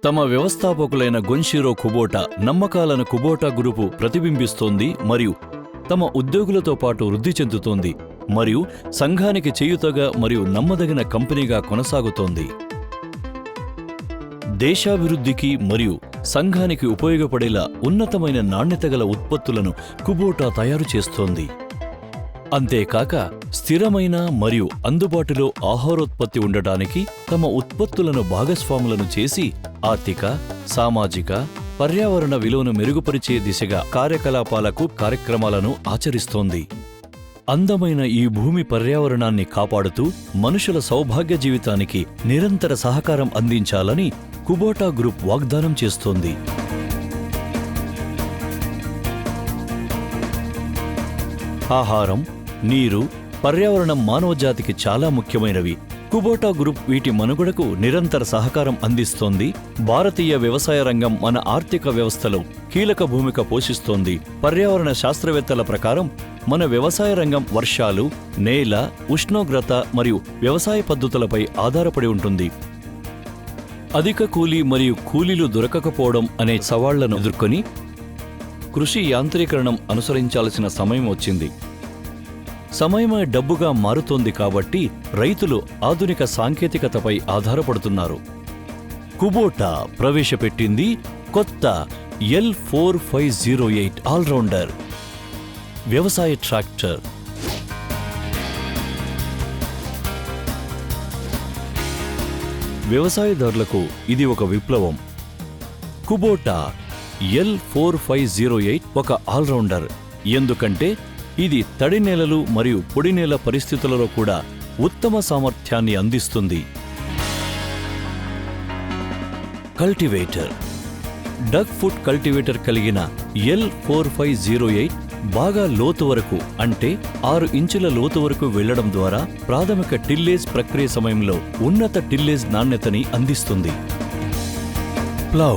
తమ వ్యవస్థాపకులైన గొన్షిరో కుబోటా నమ్మకాలను Kubota group ప్రతిబింబిస్తోంది మరియు తమ ఉద్యోగులతో పాటు వృద్ధి చెందుతోంది మరియు సంఘానికి చేయుతగా మరియు నమ్మదగిన కంపెనీగా కొనసాగుతోంది. దేశాభివృద్ధికి మరియు సంఘానికి ఉపయోగపడేలా ఉన్నతమైన నాణ్యతగల ఉత్పత్తులను కుబోటా తయారు చేస్తోంది. అంతేకాక స్థిరమైన మరియు అందుబాటులో ఆహారోత్పత్తి ఉండటానికి తమ ఉత్పత్తులను భాగస్వాములను చేసి ఆర్థిక, సామాజిక, పర్యావరణ విలువను మెరుగుపరిచే దిశగా కార్యక్రమాలను ఆచరిస్తోంది. అందమైన ఈ భూమి పర్యావరణాన్ని కాపాడుతూ మనుషుల సౌభాగ్య జీవితానికి నిరంతర సహకారం అందించాలని కుబోటా గ్రూప్ వాగ్దానం చేస్తోంది. ఆహారం, నీరు, పర్యావరణం మానవజాతికి చాలా ముఖ్యమైనవి. కుబోటా గ్రూప్ వీటి మనుగడకు నిరంతర సహకారం అందిస్తోంది. భారతీయ వ్యవసాయ రంగం మన ఆర్థిక వ్యవస్థలో కీలక భూమిక పోషిస్తోంది. పర్యావరణ శాస్త్రవేత్తల ప్రకారం మన వ్యవసాయ రంగం వర్షాలు, నేల, ఉష్ణోగ్రత మరియు వ్యవసాయ పద్ధతులపై ఆధారపడి ఉంటుంది. అధిక కూలీ మరియు కూలీలు దొరకకపోవడం అనే సవాళ్లను ఎదుర్కొని కృషి యాంత్రీకరణం అనుసరించాల్సిన సమయం వచ్చింది. సమయమే డబ్బుగా మారుతోంది కాబట్టి రైతులు ఆధునిక సాంకేతికతపై ఆధారపడుతున్నారు. కుబోటా ప్రవేశపెట్టింది కొత్త L4508 ఆల్రౌండర్ వ్యవసాయ ట్రాక్టర్. వ్యవసాయదారులకు ఇది ఒక విప్లవం. కుబోటా L4508 ఒక ఆల్రౌండర్, ఎందుకంటే ఇది తడి నేలలు మరియు పొడి నేల పరిస్థితులలో కూడా ఉత్తమ సామర్థ్యాన్ని అందిస్తుంది. కల్టివేటర్. డగ్ ఫుట్ కల్టివేటర్ కలిగిన L4508 బాగా లోతు వరకు అంటే 6 ఇంచుల లోతు వరకు వెళ్లడం ద్వారా ప్రాథమిక టిల్లేజ్ ప్రక్రియ సమయంలో ఉన్నత టిల్లేజ్ నాణ్యతని అందిస్తుంది. ప్లౌ.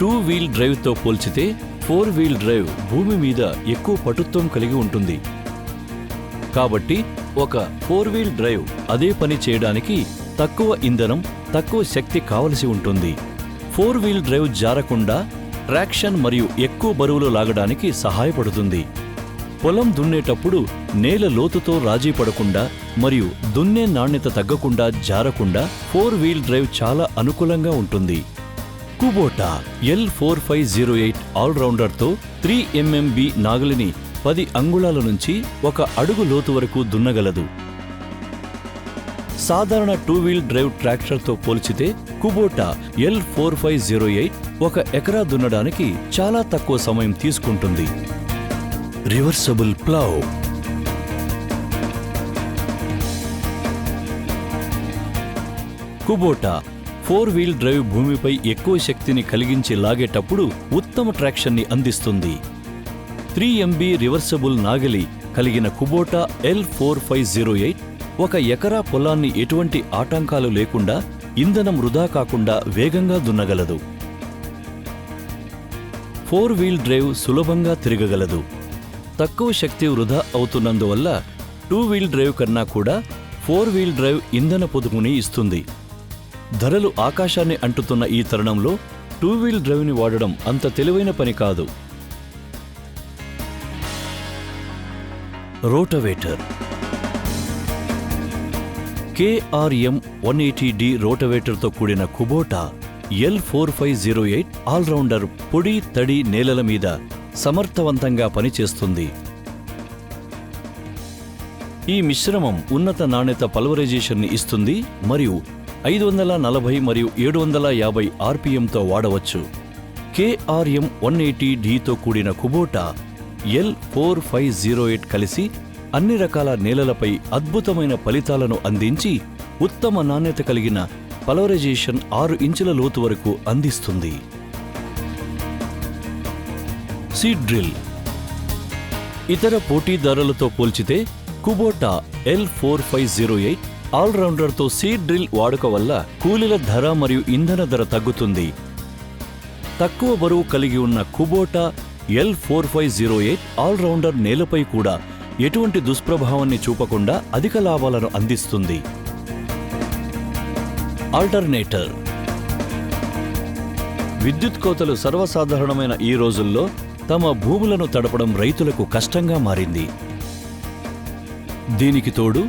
2 వీల్ డ్రైవ్తో పోల్చితే 4 వీల్ డ్రైవ్ భూమి మీద ఎక్కువ పటుత్వం కలిగి ఉంటుంది. కాబట్టి ఒక 4 వీల్ డ్రైవ్ అదే పని చేయడానికి తక్కువ ఇంధనం, తక్కువ శక్తి కావలసి ఉంటుంది. 4 వీల్ డ్రైవ్ జారకుండా ట్రాక్షన్ మరియు ఎక్కువ బరువులు లాగడానికి సహాయపడుతుంది. పొలం దున్నేటప్పుడు నేల లోతుతో రాజీ పడకుండా మరియు దున్నే నాణ్యత తగ్గకుండా జారకుండా 4 వీల్ డ్రైవ్ చాలా అనుకూలంగా ఉంటుంది. కుబోటా L4508 ఆల్రౌండర్తో 3 mm నాగలిని 10 అంగుళాల నుంచి 1 అడుగు లోతు వరకు దున్నగలదు. సాధారణ 2 వీల్ డ్రైవ్ ట్రాక్టర్తో పోల్చితే కుబోటా L4508 1 ఎకరా దున్నడానికి చాలా తక్కువ సమయం తీసుకుంటుంది. Reversible plough. Kubota 4 wheel drive భూమిపై ఎక్కువ శక్తిని కలిగించి లాగేటప్పుడు ఉత్తమ ట్రాక్షన్ని అందిస్తుంది. 3 MB రివర్సబుల్ నాగలి కలిగిన కుబోటా L4508 1 ఎకరా పొలాన్ని ఎటువంటి ఆటంకాలు లేకుండా ఇంధనం వృధా కాకుండా వేగంగా దున్నగలదు. 4 వీల్ డ్రైవ్ సులభంగా తిరగగలదు. తక్కువ శక్తి వృధా అవుతున్నందువల్ల 2 వీల్ డ్రైవ్ కన్నా కూడా 4 వీల్ డ్రైవ్ ఇంధన పొదుపుని ఇస్తుంది. ధరలు ఆకాశాన్ని అంటుతున్న ఈ తరుణంలో 2 వీల్ డ్రైవ్ని వాడడం అంత తెలివైన పని కాదు. రోటవేటర్. KRM 180D రోటవేటర్తో కూడిన కుబోటా L4508 ఆల్రౌండర్ పొడి, తడి నేలల మీద సమర్థవంతంగా పనిచేస్తుంది. ఈ మిశ్రమం ఉన్నత నాణ్యత పల్వరైజేషన్ని ఇస్తుంది మరియు 540 మరియు 750 RPMతో వాడవచ్చు. KRM 180Dతో కూడిన కుబోటా L4508 కలిసి అన్ని రకాల నేలలపై అద్భుతమైన ఫలితాలను అందించి ఉత్తమ నాణ్యత కలిగిన పల్వరైజేషన్ 6 ఇంచుల లోతు వరకు అందిస్తుంది. Seed drill. ఇతర పోటీదారులతో పోల్చితే కుబోటా L4508 ఆల్రౌండర్తో సీడ్ డ్రిల్ వాడుక వల్ల కూలీల ధర మరియు ఇంధన ధర తగ్గుతుంది. తక్కువ బరువు కలిగి ఉన్న కుబోటా L4508 ఆల్రౌండర్ నేలపై కూడా ఎటువంటి దుష్ప్రభావాన్ని చూపకుండా అధిక లాభాలను అందిస్తుంది. ఆల్టర్నేటర్. విద్యుత్ కోతలు సర్వసాధారణమైన ఈ రోజుల్లో తమ భూములను తడపడం రైతులకు కష్టంగా మారింది. దీనికి తోడు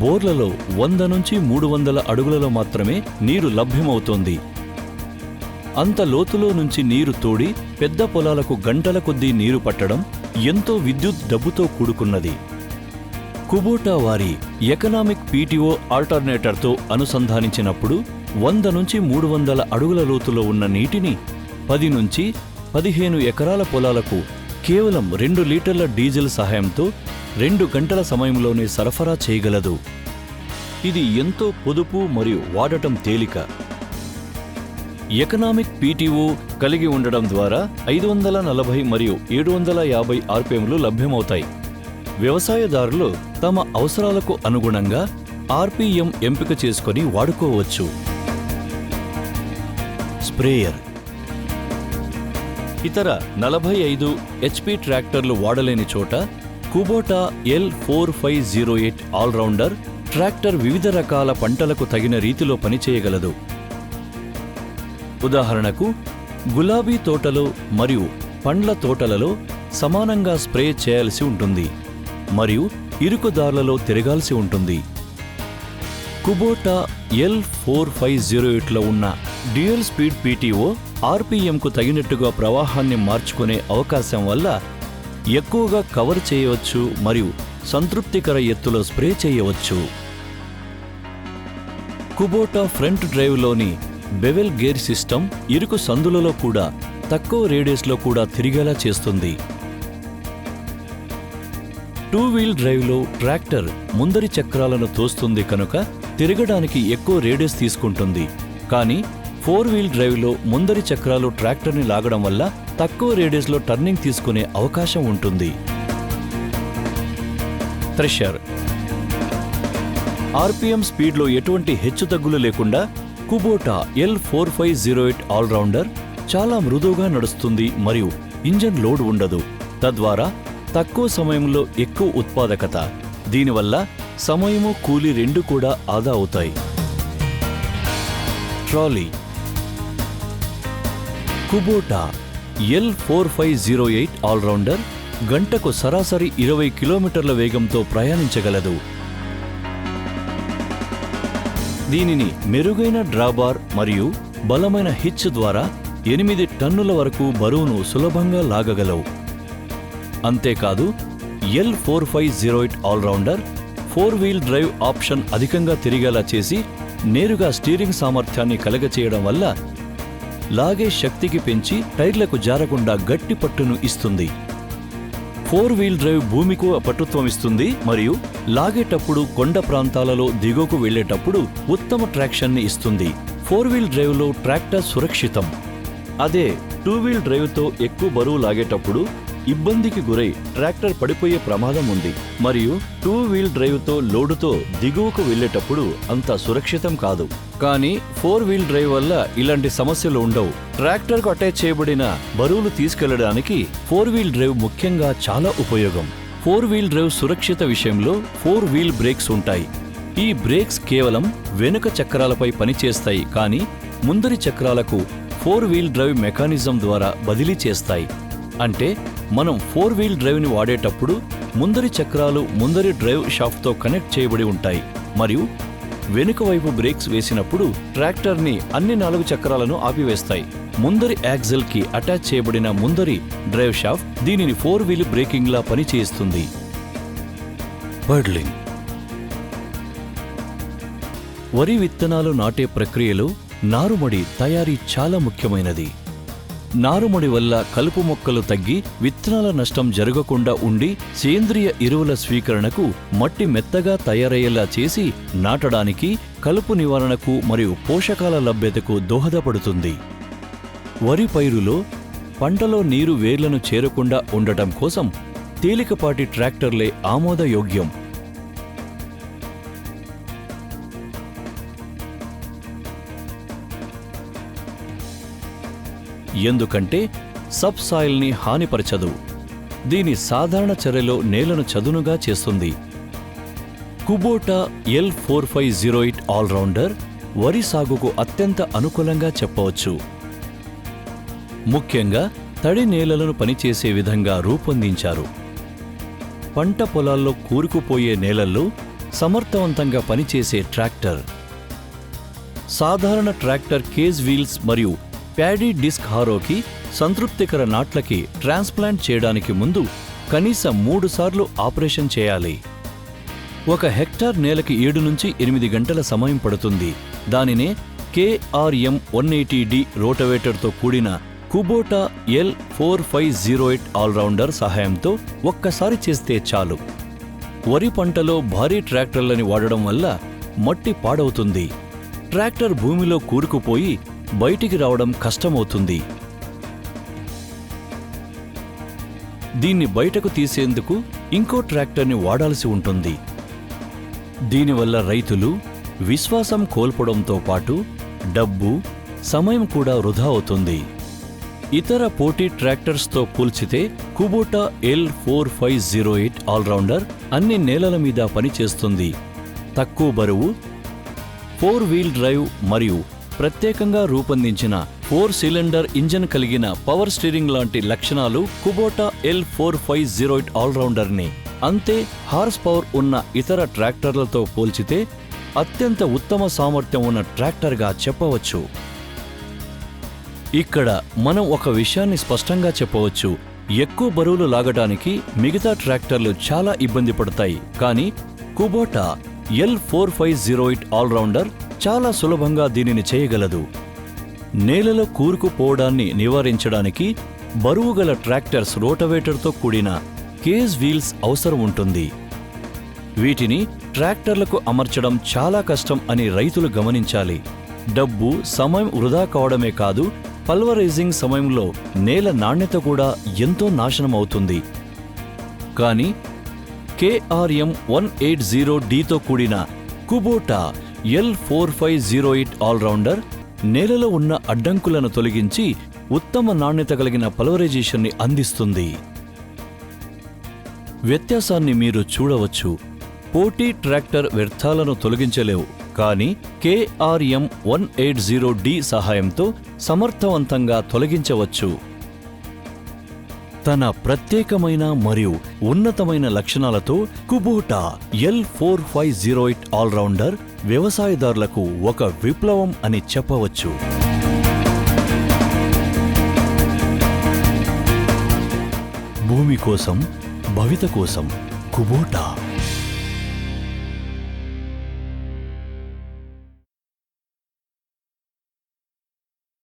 బోర్లలో 100 నుంచి 300 అడుగులలో మాత్రమే నీరు లభ్యమవుతోంది. అంత లోతులో నుంచి నీరు తోడి పెద్ద పొలాలకు గంటల కొద్దీ నీరు పట్టడం ఎంతో విద్యుత్ డబ్బుతో కూడుకున్నది. కుబోటా వారి ఎకనామిక్ పీటీఓ ఆల్టర్నేటర్తో అనుసంధానించినప్పుడు 100 నుంచి 300 అడుగుల లోతులో ఉన్న నీటిని 10 నుంచి 15 ఎకరాల పొలాలకు కేవలం 2 లీటర్ల డీజిల్ సహాయంతో 2 గంటల సమయంలోనే సరఫరా చేయగలదు. ఇది ఎంతో పొదుపు మరియు వాడటం తేలిక. ఎకనామిక్ పీటీఓ కలిగి ఉండడం ద్వారా 540 మరియు 750 ఆర్పిఎంలు లభ్యమవుతాయి. వ్యవసాయదారులు తమ అవసరాలకు అనుగుణంగా ఆర్పిఎం ఎంపిక చేసుకొని వాడుకోవచ్చు. స్ప్రేయర్. ఇతర 45 హెచ్పి ట్రాక్టర్లు వాడలేని చోట కుబోటా L4508 ఆల్రౌండర్ ట్రాక్టర్ వివిధ రకాల పంటలకు తగిన రీతిలో పనిచేయగలదు. ఉదాహరణకు గులాబీ తోటలో మరియు పండ్ల తోటలలో సమానంగా స్ప్రే చేయాల్సి ఉంటుంది మరియు ఇరుకుదార్లలో తిరగాల్సి ఉంటుంది. కుబోటా L4508లో ఉన్న డ్యూయల్ స్పీడ్ పీటీఓ ఆర్పిఎంకు తగినట్టుగా ప్రవాహాన్ని మార్చుకునే అవకాశం వల్ల ఎక్కువగా కవర్ చేయవచ్చు మరియు సంతృప్తికర ఎత్తులో స్ప్రే చేయవచ్చు. కుబోటా ఫ్రంట్ డ్రైవ్లోని బెవెల్ గేర్ సిస్టమ్ ఇరుకు సందులలో కూడా తక్కువ రేడియస్లో కూడా తిరిగేలా చేస్తుంది. 2 వీల్ డ్రైవ్లో ట్రాక్టర్ ముందరి చక్రాలను తోస్తుంది కనుక తిరగడానికి ఎక్కువ రేడియస్ తీసుకుంటుంది. కానీ 4 వీల్ డ్రైవ్లో ముందరి చక్రాలు ట్రాక్టర్ని లాగడం వల్ల తక్కువ రేడియస్లో టర్నింగ్ తీసుకునే అవకాశం ఉంటుంది. థ్రెషర్. ఆర్పిఎం స్పీడ్లో ఎటువంటి హెచ్చుతగ్గులు లేకుండా కుబోటా L4508 ఆల్రౌండర్ చాలా మృదువుగా నడుస్తుంది మరియు ఇంజన్ లోడ్ ఉండదు. తద్వారా తక్కువ సమయంలో ఎక్కువ ఉత్పాదకత. దీనివల్ల సమయము కూలీ రెండు కూడా ఆదా అవుతాయి. ట్రాలీ. కుబోటా L4508 ఆల్రౌండర్ గంటకు సరాసరి 20 కిలోమీటర్ల వేగంతో ప్రయాణించగలదు. దీనిని మెరుగైన డ్రాబార్ మరియు బలమైన హిచ్ ద్వారా 8 టన్నుల వరకు బరువును సులభంగా లాగగలవు. అంతేకాదు L4508 allrounder 4 wheel drive option అధికంగా తిరిగేలా చేసి నేరుగా స్టీరింగ్ సామర్థ్యాన్ని కలగచేయడం వల్ల లాగే శక్తికి పెంచి టైర్లకు జారకుండా గట్టి పట్టును ఇస్తుంది. 4 వీల్ డ్రైవ్ భూమికి పటుత్వం ఇస్తుంది మరియు లాగేటప్పుడు కొండ ప్రాంతాలలో దిగువకు వెళ్లేటప్పుడు ఉత్తమ ట్రాక్షన్ని ఇస్తుంది. 4 వీల్ డ్రైవ్లో ట్రాక్టర్ సురక్షితం. అదే 2 వీల్ డ్రైవ్తో ఎక్కువ బరువు లాగేటప్పుడు ఇబ్బందికి గురై ట్రాక్టర్ పడిపోయే ప్రమాదం ఉంది మరియు 2 వీల్ డ్రైవ్తో లోడుతో దిగువకు వెళ్లేటప్పుడు అంత సురక్షితం కాదు. కానీ 4 వీల్ డ్రైవ్ వల్ల ఇలాంటి సమస్యలు ఉండవు. ట్రాక్టర్కు అటాచ్ చేయబడిన బరువులు తీసుకెళ్లడానికి 4 వీల్ డ్రైవ్ ముఖ్యంగా చాలా ఉపయోగం. 4 వీల్ డ్రైవ్ సురక్షిత విషయంలో 4 వీల్ బ్రేక్స్ ఉంటాయి. ఈ బ్రేక్స్ కేవలం వెనుక చక్రాలపై పనిచేస్తాయి కానీ ముందరి చక్రాలకు 4 వీల్ డ్రైవ్ మెకానిజం ద్వారా బదిలీ చేస్తాయి. అంటే మనం 4 వీల్ డ్రైవ్ని వాడేటప్పుడు ముందరి చక్రాలు ముందరి డ్రైవ్ షాఫ్ట్తో కనెక్ట్ చేయబడి ఉంటాయి మరియు వెనుక వైపు బ్రేక్స్ వేసినప్పుడు ట్రాక్టర్ని అన్ని 4 చక్రాలను ఆపివేస్తాయి. ముందరి యాక్సిల్కి అటాచ్ చేయబడిన ముందరి డ్రైవ్ షాఫ్ట్ దీనిని 4 వీల్ బ్రేకింగ్లా పనిచేస్తుంది. బర్డ్లింగ్. వరి విత్తనాలు నాటే ప్రక్రియలో నారుమడి తయారీ చాలా ముఖ్యమైనది. నారుమడి వల్ల కలుపు మొక్కలు తగ్గి విత్తనాల నష్టం జరగకుండా ఉండి సేంద్రియ ఎరువుల స్వీకరణకు మట్టి మెత్తగా తయారయ్యేలా చేసి నాటడానికి కలుపు నివారణకు మరియు పోషకాల లభ్యతకు దోహదపడుతుంది. వరి పైరులో పంటలో నీరు వేర్లను చేరకుండా ఉండటం కోసం తేలికపాటి ట్రాక్టర్లే ఆమోదయోగ్యం. ఎందుకంటే సబ్ సాయిల్ని హానిపరచదు. దీని సాధారణ చర్యలో నేలను చదునుగా చేస్తుంది. కుబోటా L4508 ఆల్రౌండర్ వరి సాగుకు అత్యంత అనుకూలంగా చెప్పవచ్చు. ముఖ్యంగా తడి నేలలను పనిచేసే విధంగా రూపొందించారు. పంట పొలాల్లో కూరుకుపోయే నేలల్లో సమర్థవంతంగా పనిచేసే ట్రాక్టర్. సాధారణ ట్రాక్టర్ కేజ్ వీల్స్ మరియు ప్యాడీ డిస్క్ హారోకి సంతృప్తికర నాట్లకి ట్రాన్స్ప్లాంట్ చేయడానికి ముందు కనీసం 3 సార్లు ఆపరేషన్ చేయాలి. 1 హెక్టార్ నేలకి 7 నుంచి 8 గంటల సమయం పడుతుంది. దానినే KRM 180D రోటవేటర్తో కూడిన కుబోటా L4508 ఆల్రౌండర్ సహాయంతో ఒక్కసారి చేస్తే చాలు. వరి పంటలో భారీ ట్రాక్టర్లని వాడడం వల్ల మట్టి పాడవుతుంది. ట్రాక్టర్ భూమిలో కూరుకుపోయి బయటికి రావడం కష్టమవుతుంది. దీన్ని బయటకు తీసేందుకు ఇంకో ట్రాక్టర్ని వాడాల్సి ఉంటుంది. దీనివల్ల రైతులు విశ్వాసం కోల్పోవడంతో పాటు డబ్బు, సమయం కూడా వృధా అవుతుంది. ఇతర పోటీ ట్రాక్టర్స్తో పోల్చితే కుబోటా L4508 ఆల్రౌండర్ అన్ని నేలల మీద పనిచేస్తుంది. తక్కువ బరువు, 4 వీల్ డ్రైవ్ మరియు ప్రత్యేకంగా రూపొందించిన 4 సిలిండర్ ఇంజన్ కలిగిన పవర్ స్టీరింగ్ లాంటి లక్షణాలు కుబోటా L4508 ఆల్రౌండర్ని అంతే హార్స్ పవర్ ఉన్న ఇతర ట్రాక్టర్లతో పోల్చితే అత్యంత ఉత్తమ సామర్థ్యం ఉన్న ట్రాక్టర్గా చెప్పవచ్చు. ఇక్కడ మనం ఒక విషయాన్ని స్పష్టంగా చెప్పవచ్చు. ఎక్కువ బరువులు లాగడానికి మిగతా ట్రాక్టర్లు చాలా ఇబ్బంది పడతాయి. కానీ కుబోటా L4508 ఆల్రౌండర్ చాలా సులభంగా దీనిని చేయగలదు. నేలలో కూరుకుపోవడాన్ని నివారించడానికి బరువుగల ట్రాక్టర్స్ రోటవేటర్తో కూడిన కేజ్ వీల్స్ అవసరం ఉంటుంది. వీటిని ట్రాక్టర్లకు అమర్చడం చాలా కష్టం అని రైతులు గమనించాలి. డబ్బు, సమయం వృధా కావడమే కాదు, పల్వరైజింగ్ సమయంలో నేల నాణ్యత కూడా ఎంతో నాశనం అవుతుంది. కానీ KRM 180Dతో కూడిన కుబోటా L4508 ఆల్రౌండర్ నేలలో ఉన్న అడ్డంకులను తొలగించి ఉత్తమ నాణ్యత కలిగిన పల్వరైజేషన్ని అందిస్తుంది. వ్యత్యాసాన్ని మీరు చూడవచ్చు. పోటీ ట్రాక్టర్ వ్యర్థాలను తొలగించలేవు, కానీ KRM 180D సహాయంతో సమర్థవంతంగా తొలగించవచ్చు. తన ప్రత్యేకమైన మరియు ఉన్నతమైన లక్షణాలతో కుబోటా L4508 ఆల్రౌండర్ వ్యవసాయదారులకు ఒక విప్లవం అని చెప్పవచ్చు. భూమి కోసం, భవిత కోసం కుబోటా.